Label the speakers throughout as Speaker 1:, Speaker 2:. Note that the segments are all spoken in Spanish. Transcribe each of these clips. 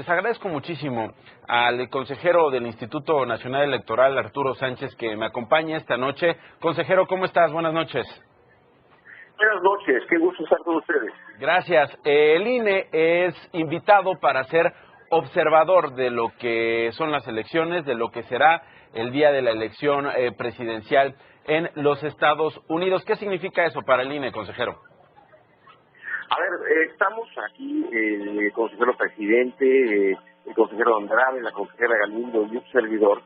Speaker 1: Les agradezco muchísimo al consejero del Instituto Nacional Electoral, Arturo Sánchez, que me acompaña esta noche. Consejero, ¿cómo estás? Buenas noches.
Speaker 2: Buenas noches, qué gusto estar con ustedes.
Speaker 1: Gracias. El INE es invitado para ser observador de lo que son las elecciones, de lo que será el día de la elección presidencial en los Estados Unidos. ¿Qué significa eso para el INE, consejero?
Speaker 2: A ver, estamos aquí, el consejero presidente, el consejero Andrade, la consejera Galindo y un servidor,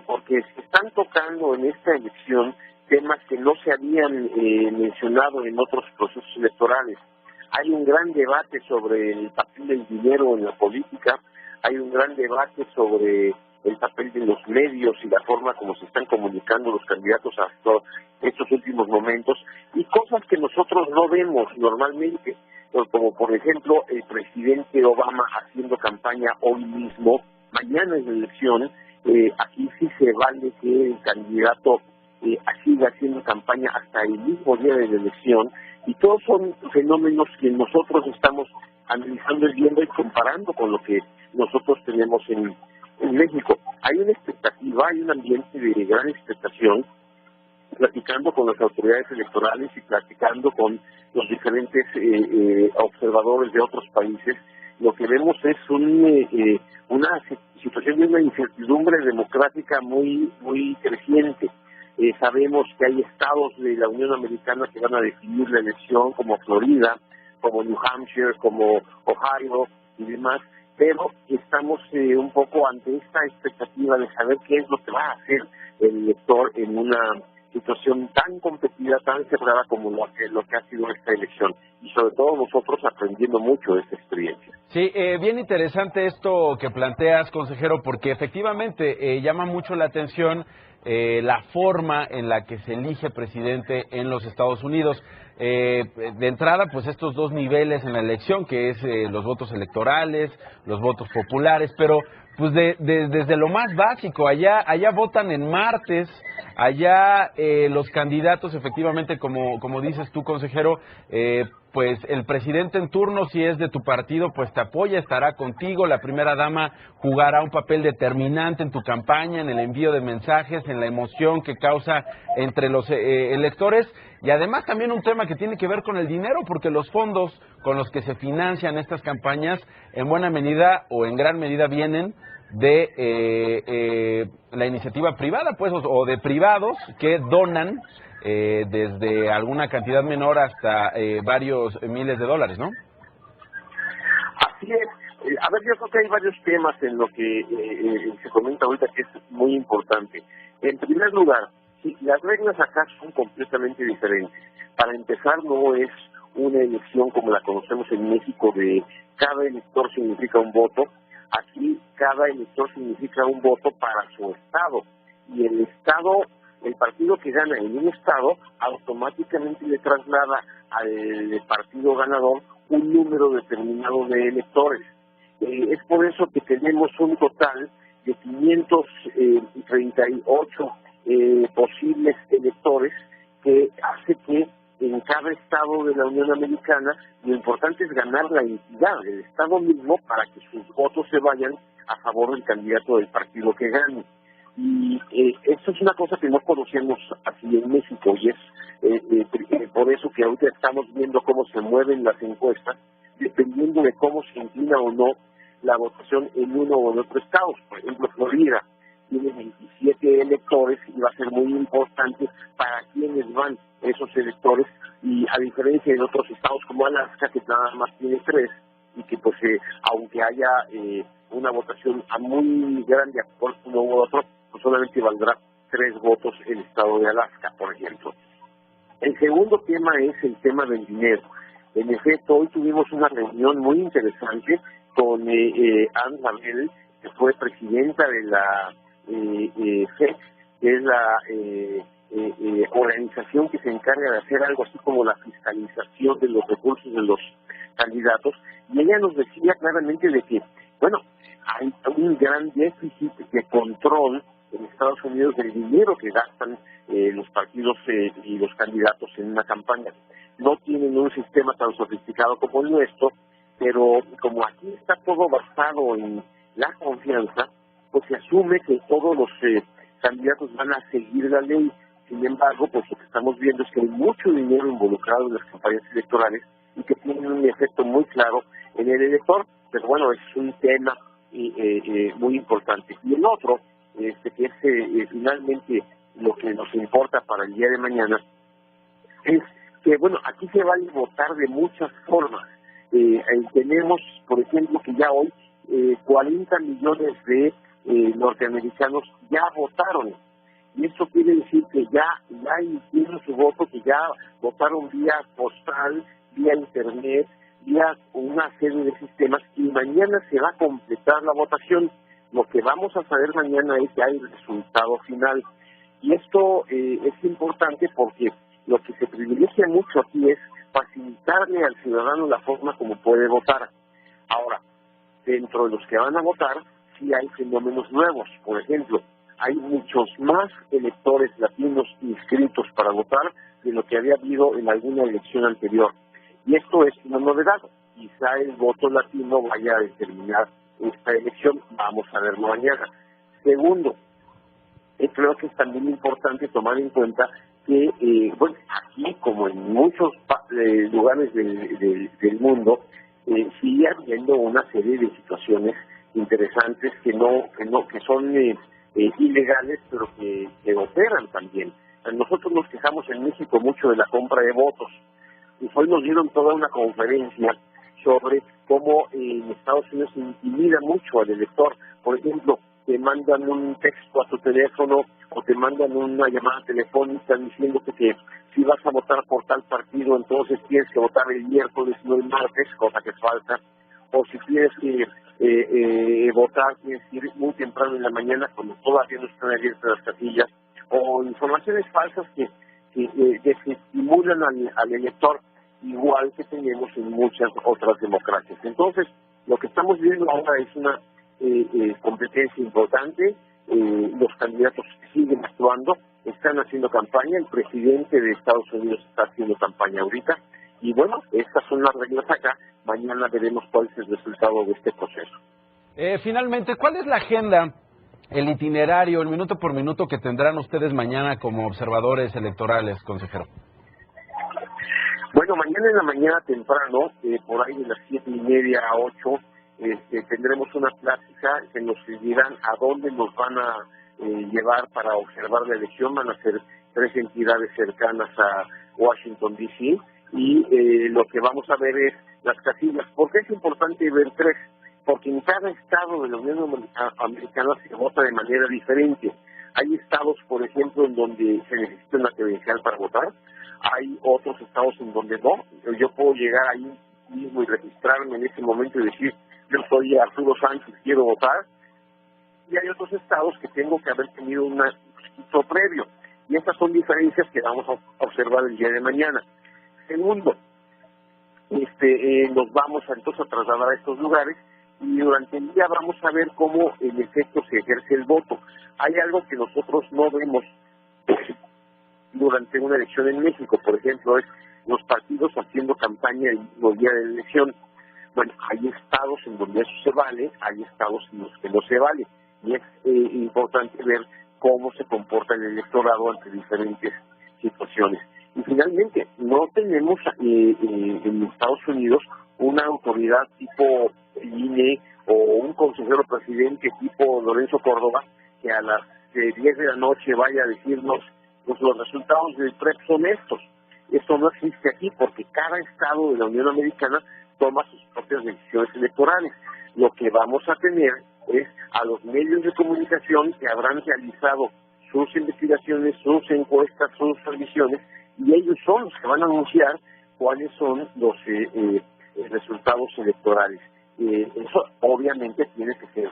Speaker 2: porque se están tocando en esta elección temas que no se habían mencionado en otros procesos electorales. Hay un gran debate sobre el papel del dinero en la política, hay un gran debate sobre el papel de los medios y la forma como se están comunicando los candidatos hasta estos últimos momentos, y cosas que nosotros no vemos normalmente, como por ejemplo el presidente Obama haciendo campaña hoy mismo. Mañana es la elección, aquí sí se vale que el candidato siga haciendo campaña hasta el mismo día de la elección, y todos son fenómenos que nosotros estamos analizando y viendo y comparando con lo que nosotros tenemos en México. Hay una expectativa, hay un ambiente de gran expectación, platicando con las autoridades electorales y platicando con los diferentes observadores de otros países. Lo que vemos es una situación de una incertidumbre democrática muy creciente. Sabemos que hay estados de la Unión Americana que van a definir la elección, como Florida, como New Hampshire, como Ohio y demás, pero estamos un poco ante esta expectativa de saber qué es lo que va a hacer el elector en una situación tan competida, tan cerrada como lo que ha sido esta elección, y sobre todo nosotros aprendiendo mucho de esta experiencia.
Speaker 1: Sí, bien interesante esto que planteas, consejero, porque efectivamente llama mucho la atención la forma en la que se elige presidente en los Estados Unidos. De entrada, pues estos dos niveles en la elección, que es los votos electorales, los votos populares, pero pues desde lo más básico, allá votan en martes, allá los candidatos, efectivamente, como dices tú, consejero, pues el presidente en turno, si es de tu partido, pues te apoya, estará contigo, la primera dama jugará un papel determinante en tu campaña, en el envío de mensajes, en la emoción que causa entre los electores, y además también un tema que tiene que ver con el dinero, porque los fondos con los que se financian estas campañas, en buena medida o en gran medida vienen de la iniciativa privada, pues, o de privados que donan desde alguna cantidad menor hasta varios miles de dólares, ¿no?
Speaker 2: Así es. A ver, yo creo que hay varios temas en lo que se comenta ahorita que es muy importante. En primer lugar, sí, las reglas acá son completamente diferentes. Para empezar, no es una elección como la conocemos en México de cada elector significa un voto. Aquí cada elector significa un voto para su estado, y el partido que gana en un estado automáticamente le traslada al partido ganador un número determinado de electores. Es por eso que tenemos un total de 538 posibles electores, que hace que en cada estado de la Unión Americana lo importante es ganar la entidad del estado mismo para que sus votos se vayan a favor del candidato del partido que gane. Y esto es una cosa que no conocemos así en México, y es por eso que ahorita estamos viendo cómo se mueven las encuestas, dependiendo de cómo se inclina o no la votación en uno o en otro estado. Por ejemplo, Florida tiene 27 electores y va a ser muy importante para quiénes van esos electores, y a diferencia de otros estados como Alaska, que nada más tiene 3, y que pues aunque haya una votación muy grande a por uno u otro, pues solamente valdrá 3 votos el estado de Alaska, por ejemplo. El segundo tema es el tema del dinero. En efecto, hoy tuvimos una reunión muy interesante con Anne Lavelle, que fue presidenta de la FED, que es la organización que se encarga de hacer algo así como la fiscalización de los recursos de los candidatos, y ella nos decía claramente de que, bueno, hay un gran déficit de control en Estados Unidos del dinero que gastan los partidos y los candidatos en una campaña. No tienen un sistema tan sofisticado como el nuestro, pero como aquí está todo basado en la confianza, pues se asume que todos los candidatos van a seguir la ley. Sin embargo, pues lo que estamos viendo es que hay mucho dinero involucrado en las campañas electorales y que tienen un efecto muy claro en el elector, pero bueno, es un tema muy importante. Y el otro, que es finalmente lo que nos importa para el día de mañana, es que, bueno, aquí se va a votar de muchas formas. Tenemos, por ejemplo, que ya hoy 40 millones de norteamericanos ya votaron. Y eso quiere decir que ya hicieron su voto, que ya votaron vía postal, vía internet, vía una serie de sistemas, y mañana se va a completar la votación. Lo que vamos a saber mañana es ya el resultado final. Y esto es importante porque lo que se privilegia mucho aquí es facilitarle al ciudadano la forma como puede votar. Ahora, dentro de los que van a votar, sí hay fenómenos nuevos. Por ejemplo, hay muchos más electores latinos inscritos para votar de lo que había habido en alguna elección anterior. Y esto es una novedad. Quizá el voto latino vaya a determinar esta elección. Vamos a verlo mañana. Segundo, creo que es también importante tomar en cuenta que, bueno, aquí como en muchos lugares del mundo, sigue habiendo una serie de situaciones interesantes que son ilegales, pero que operan también. Nosotros nos quejamos en México mucho de la compra de votos, y hoy nos dieron toda una conferencia sobre cómo en Estados Unidos se intimida mucho al elector. Por ejemplo, te mandan un texto a tu teléfono o te mandan una llamada telefónica diciéndote que si vas a votar por tal partido, entonces tienes que votar el miércoles, no el martes, cosa que es falsa. O si tienes que votar, tienes que ir muy temprano en la mañana cuando todavía no están abiertas las casillas. O informaciones falsas que estimulan al elector, igual que tenemos en muchas otras democracias. Entonces, lo que estamos viendo ahora es una competencia importante. Los candidatos siguen actuando, están haciendo campaña. El presidente de Estados Unidos está haciendo campaña ahorita. Y bueno, estas son las reglas acá. Mañana veremos cuál es el resultado de este proceso.
Speaker 1: Finalmente, ¿cuál es la agenda, el itinerario, el minuto por minuto que tendrán ustedes mañana como observadores electorales, consejero?
Speaker 2: Bueno, mañana en la mañana temprano, por ahí de las 7:30 a 8, tendremos una plática que nos dirán a dónde nos van a llevar para observar la elección. Van a ser 3 entidades cercanas a Washington, D.C., y lo que vamos a ver es las casillas. ¿Por qué es importante ver 3? Porque en cada estado de la Unión Americana se vota de manera diferente. Hay estados, por ejemplo, en donde se necesita una credencial para votar. Hay otros estados en donde no. Yo puedo llegar ahí mismo y registrarme en ese momento y decir, yo soy Arturo Sánchez, quiero votar. Y hay otros estados que tengo que haber tenido un registro previo. Y estas son diferencias que vamos a observar el día de mañana. Segundo, nos vamos entonces a trasladar a estos lugares, y durante el día vamos a ver cómo en efecto se ejerce el voto. Hay algo que nosotros no vemos durante una elección en México, por ejemplo, es los partidos haciendo campaña el mismo día de la elección. Bueno, hay estados en donde eso se vale, hay estados en los que no se vale, y es importante ver cómo se comporta el electorado ante diferentes situaciones. Y finalmente, no tenemos en Estados Unidos una autoridad tipo INE o un consejero presidente tipo Lorenzo Córdoba que a las 10 de la noche vaya a decirnos pues los resultados del PREP son estos. Eso no existe aquí porque cada estado de la Unión Americana toma sus propias decisiones electorales. Lo que vamos a tener es a los medios de comunicación que habrán realizado sus investigaciones, sus encuestas, sus revisiones, y ellos son los que van a anunciar cuáles son los resultados electorales. Eso obviamente tiene que ser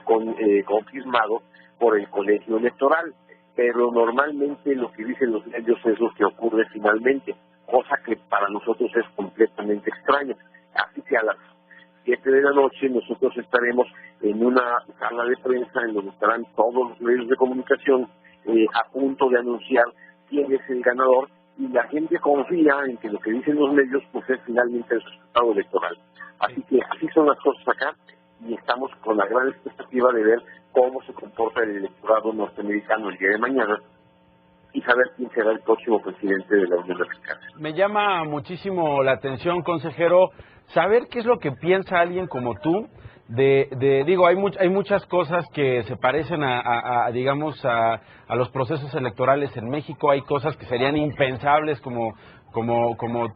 Speaker 2: confirmado por el colegio electoral, pero normalmente lo que dicen los medios es lo que ocurre finalmente, cosa que para nosotros es completamente extraño. Así que a las 7 de la noche nosotros estaremos en una sala de prensa en donde estarán todos los medios de comunicación a punto de anunciar quién es el ganador, y la gente confía en que lo que dicen los medios pues es finalmente el resultado electoral. Así que así son las cosas acá y estamos con la gran expectativa de ver cómo se comporta el electorado norteamericano el día de mañana y saber quién será el próximo presidente de la Unión Africana.
Speaker 1: Me llama muchísimo la atención, consejero, saber qué es lo que piensa alguien como tú. Digo, hay muchas cosas que se parecen digamos, a los procesos electorales en México. Hay cosas que serían impensables, como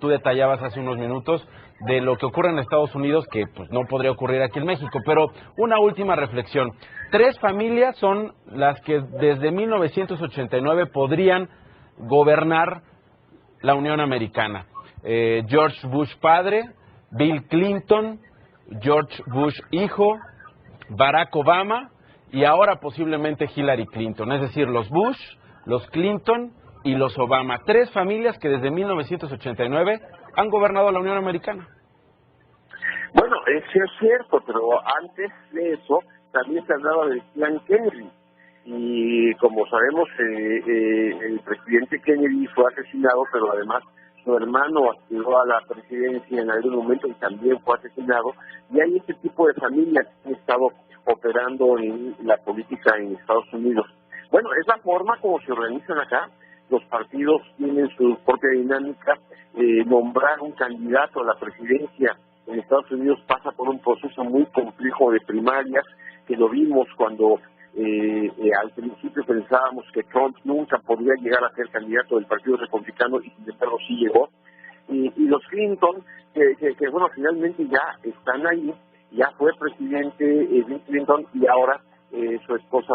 Speaker 1: tú detallabas hace unos minutos, de lo que ocurre en Estados Unidos, que pues no podría ocurrir aquí en México. Pero una última reflexión. 3 familias son las que desde 1989 podrían gobernar la Unión Americana. George Bush padre, Bill Clinton, George Bush hijo, Barack Obama y ahora posiblemente Hillary Clinton. Es decir, los Bush, los Clinton y los Obama. 3 familias que desde 1989 han gobernado la Unión Americana.
Speaker 2: Bueno, eso es cierto, pero antes de eso también se hablaba del clan Kennedy. Y como sabemos, el presidente Kennedy fue asesinado, pero además su hermano aspiró a la presidencia en algún momento y también fue asesinado. Y hay este tipo de familias que han estado operando en la política en Estados Unidos. Bueno, es la forma como se organizan acá. Los partidos tienen su propia dinámica. Nombrar un candidato a la presidencia en Estados Unidos pasa por un proceso muy complejo de primarias, que lo vimos cuando al principio pensábamos que Trump nunca podría llegar a ser candidato del Partido Republicano y sin embargo sí llegó. Y los Clinton, que bueno, finalmente ya están ahí, ya fue presidente Bill Clinton y ahora su esposa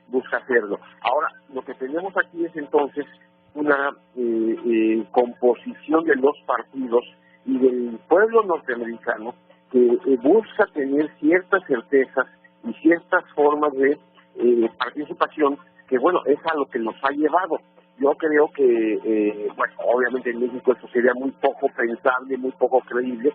Speaker 2: busca hacerlo. Ahora, lo que tenemos aquí es entonces una composición de los partidos y del pueblo norteamericano que busca tener ciertas certezas y ciertas formas de participación que, bueno, es a lo que nos ha llevado. Yo creo que, bueno, obviamente en México eso sería muy poco pensable, muy poco creíble,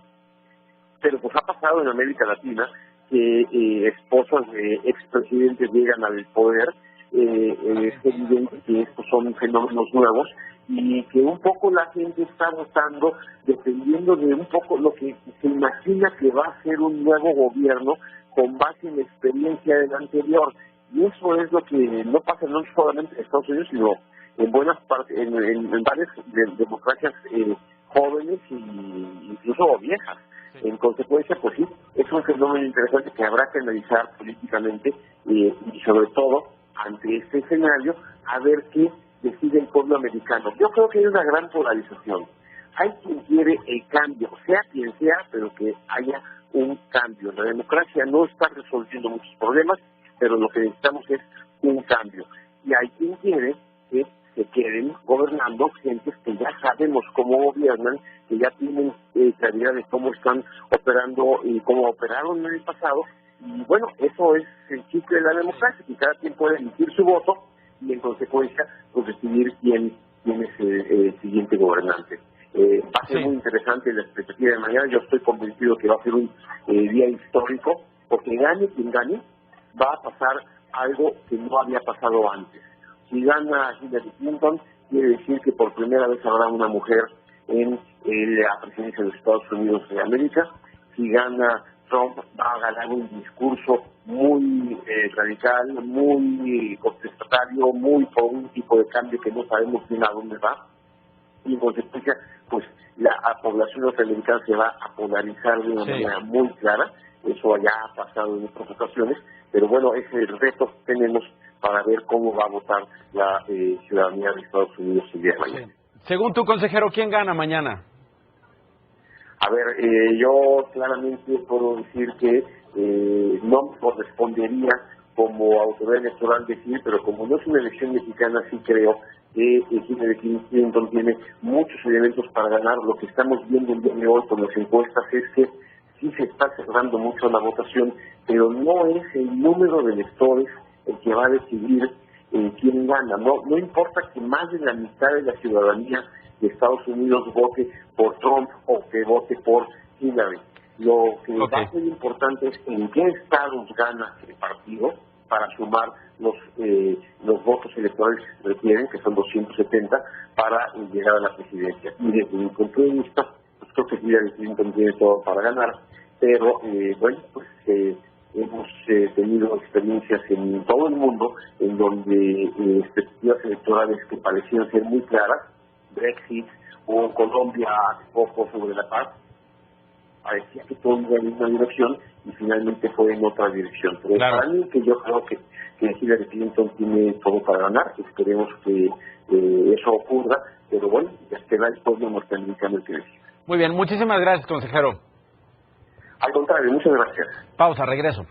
Speaker 2: pero pues ha pasado en América Latina que esposas de expresidentes llegan al poder. Es evidente que estos son fenómenos nuevos y que un poco la gente está votando dependiendo de un poco lo que se imagina que va a ser un nuevo gobierno con base en la experiencia del anterior. Y eso es lo que no pasa no solamente en Estados Unidos, sino en buenas partes, en varias democracias jóvenes e incluso viejas. En consecuencia, pues sí, es un fenómeno interesante que habrá que analizar políticamente y sobre todo ante este escenario a ver qué decide el pueblo americano. Yo creo que hay una gran polarización. Hay quien quiere el cambio, sea quien sea, pero que haya un cambio. La democracia no está resolviendo muchos problemas, pero lo que necesitamos es un cambio. Y hay quien quiere que se queden gobernando gentes que ya sabemos cómo gobiernan, que ya tienen claridad de cómo están operando y cómo operaron en el pasado. Y bueno, eso es el chiste de la democracia, que cada quien puede emitir su voto y en consecuencia pues decidir quién es el siguiente gobernante. Va a ser muy interesante la expectativa de mañana. Yo estoy convencido que va a ser un día histórico, porque gane quien gane, va a pasar algo que no había pasado antes. Si gana Hillary Clinton, quiere decir que por primera vez habrá una mujer en la presidencia de los Estados Unidos de América. Si gana Trump, va a ganar un discurso muy radical, muy contestatario, muy por un tipo de cambio que no sabemos bien a dónde va. Y en consecuencia, pues la población norteamericana se va a polarizar de una manera muy clara. Eso ya ha pasado en otras ocasiones, pero bueno, ese es el reto que tenemos para ver cómo va a votar la ciudadanía de Estados Unidos el día de mañana.
Speaker 1: Según tu consejero, ¿quién gana mañana?
Speaker 2: A ver, yo claramente puedo decir que no me correspondería como autoridad electoral decir, pero como no es una elección mexicana, sí creo que Hillary Clinton tiene muchos elementos para ganar. Lo que estamos viendo el día de hoy con las encuestas es que sí se está cerrando mucho la votación, pero no es el número de electores el que va a decidir quién gana. No importa que más de la mitad de la ciudadanía de Estados Unidos vote por Trump o que vote por Hillary. Lo que va a ser importante es en qué estados gana el partido para sumar los votos electorales que se requieren, que son 270, para llegar a la presidencia. Y desde mi punto de vista, pues creo que Hillary Clinton tiene todo para ganar, pero bueno, pues hemos tenido experiencias en todo el mundo en donde perspectivas electorales que parecían ser muy claras, Brexit o Colombia hace poco sobre la paz, parecía que todo iba en una dirección y finalmente fue en otra dirección. Pero
Speaker 1: claro.
Speaker 2: Para mí, que yo creo que Hillary Clinton tiene todo para ganar, esperemos que eso ocurra, pero bueno, espera el pueblo norteamericano que decida.
Speaker 1: Muy bien, muchísimas gracias, consejero.
Speaker 2: Al contrario, muchas gracias.
Speaker 1: Pausa, regreso.